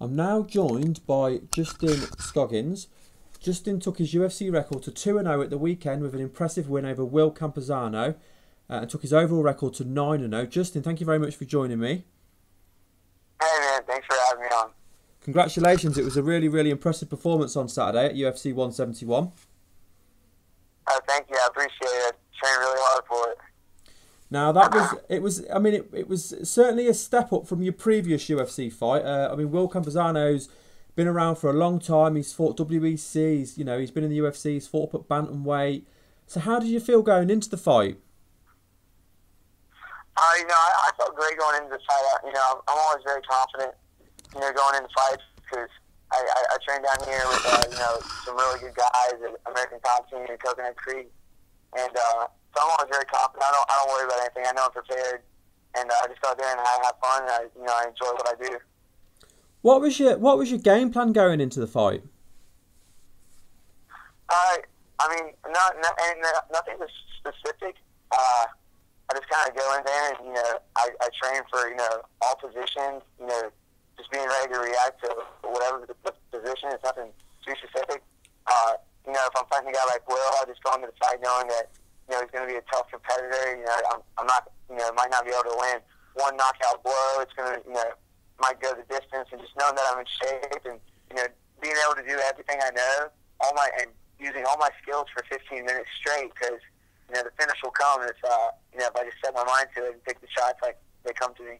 I'm now joined by Justin Scoggins. Justin took his UFC record to 2-0 at the weekend with an impressive win over Will Campazano and took his overall record to 9-0. Justin, thank you very much for joining me. Hey man, thanks for having me on. Congratulations, it was a really impressive performance on Saturday at UFC 171. Thank you, I appreciate it. Trained really hard for it. Now it was certainly a step up from your previous UFC fight. Will Campazano's been around for a long time. He's fought WEC. He's been in the UFC. He's fought up at bantamweight. So how did you feel going into the fight? I felt great going into the fight. I'm always very confident, going into fights because I trained down here with some really good guys at American Top Team and Coconut Creek, and so I'm always very confident. I don't worry about anything. I know I'm prepared, and I just go out there and I have fun, and I enjoy what I do. What was your game plan going into the fight? Nothing specific. I just kind of go in there and I train for all positions. Just being ready to react to whatever the position. It's nothing too specific. If I'm fighting a guy like Will, I just go into the fight knowing that he's going to be a tough competitor. I'm not might not be able to land one knockout blow. It's going to might go the distance, and just knowing that I'm in shape and being able to do everything I know, and using all my skills for 15 minutes straight, because the finish will come if I just set my mind to it and take the shots like they come to me.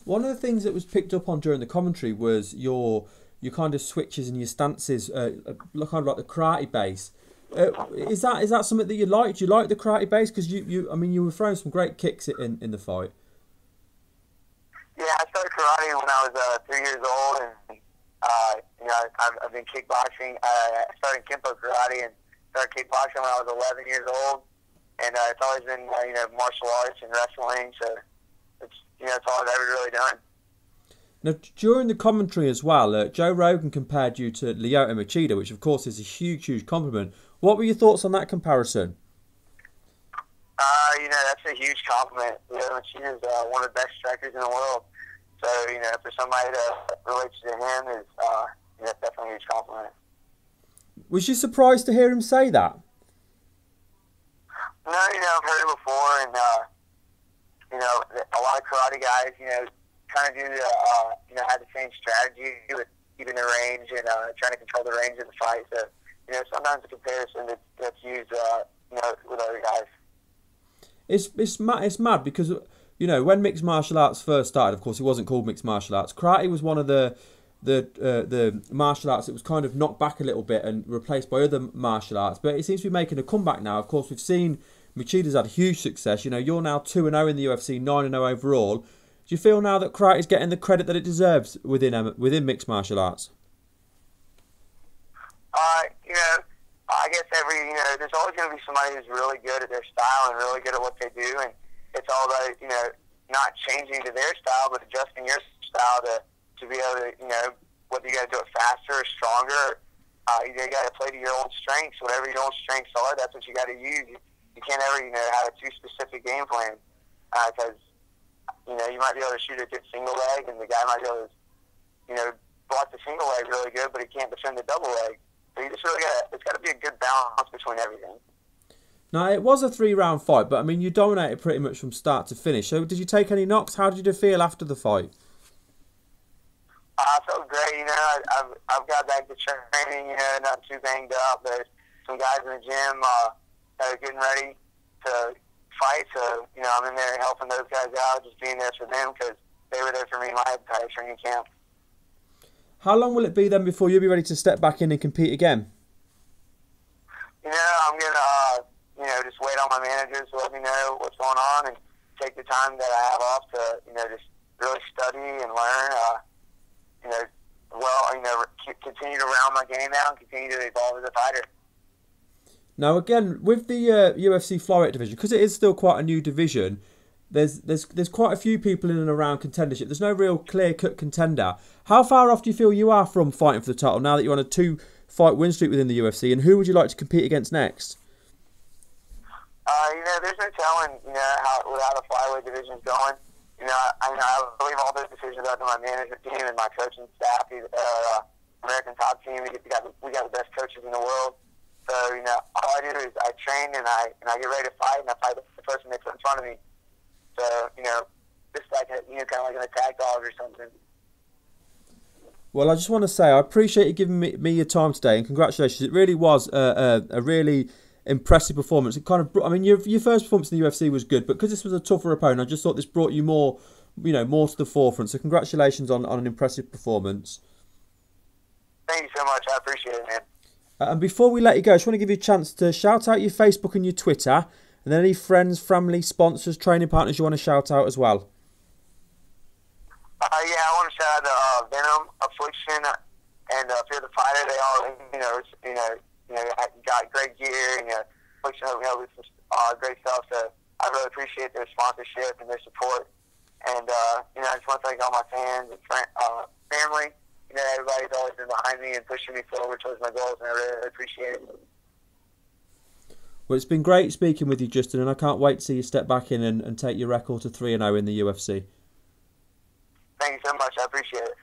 One of the things that was picked up on during the commentary was your kind of switches and your stances, kind of like the karate base. Is that something that you liked? Do you like the karate base? Because you were throwing some great kicks in the fight. Yeah, I started karate when I was 3 years old, and I've been kickboxing. I started Kempo karate and started kickboxing when I was 11 years old, and it's always been martial arts and wrestling. So it's all I've ever really done. Now, during the commentary as well, Joe Rogan compared you to Lyoto Machida, which of course is a huge compliment. What were your thoughts on that comparison? That's a huge compliment. Lyoto Machida is one of the best strikers in the world. So, for somebody that relates to him, that's definitely a huge compliment. Was you surprised to hear him say that? No, I've heard it before, and a lot of karate guys, kind of do have the same strategy with keeping the range and trying to control the range of the fight. So, sometimes the comparison that's used, with other guys. It's mad because when mixed martial arts first started, of course it wasn't called mixed martial arts. Karate was one of the martial arts that was kind of knocked back a little bit and replaced by other martial arts. But it seems to be making a comeback now. Of course, we've seen Machida's had huge success. You're now 2-0 in the UFC, 9-0 overall. Do you feel now that karate is getting the credit that it deserves within mixed martial arts? I guess there's always going to be somebody who's really good at their style and really good at what they do, and it's all about not changing to their style, but adjusting your style to be able to whether you got to do it faster or stronger. You got to play to your own strengths. Whatever your own strengths are, that's what you got to use. You can't ever have a too specific game plan because you might be able to shoot a good single leg, and the guy might be able to block the single leg really good, but he can't defend the double leg. So you just really it's got to be a good balance between everything. Now, it was a 3-round fight, but you dominated pretty much from start to finish. So did you take any knocks? How did you feel after the fight? I felt great. I've got back to training, not too banged up. There's some guys in the gym that are getting ready to fight. So, I'm in there helping those guys out, just being there for them because they were there for me in my entire training camp. How long will it be then before you'll be ready to step back in and compete again? I'm going to just wait on my managers to let me know what's going on and take the time that I have off to, just really study and learn, continue to round my game out and continue to evolve as a fighter. Now, again, with the UFC flyweight division, because it is still quite a new division, there's quite a few people in and around contendership. There's no real clear-cut contender. How far off do you feel you are from fighting for the title now that you're on a 2-fight win streak within the UFC? And who would you like to compete against next? There's no telling, how the flyweight division's going. I believe all those decisions are to my management team and my coaching staff. American top team. We got the best coaches in the world. So all I do is I train and I get ready to fight, and I fight the person that's in front of me. So just like kind of like an attack dog or something. Well, I just want to say I appreciate you giving me your time today, and congratulations. It really was a really impressive performance. It kind of brought, I mean, your first performance in the UFC was good, but because this was a tougher opponent, I just thought this brought you more to the forefront. So congratulations on an impressive performance. Thank you so much. I appreciate it, man. And before we let you go, I just want to give you a chance to shout out your Facebook and your Twitter, and then any friends, family, sponsors, training partners you want to shout out as well. I want to shout out Venom, Affliction, and Fear the Fighter. They all, got great gear. Affliction, with some great stuff. So I really appreciate their sponsorship and their support. And I just want to thank all my fans and family. Everybody's always been behind me and pushing me forward towards my goals, and I really appreciate it. Well, it's been great speaking with you, Justin, and I can't wait to see you step back in and take your record to 3-0 in the UFC. Thank you so much. I appreciate it.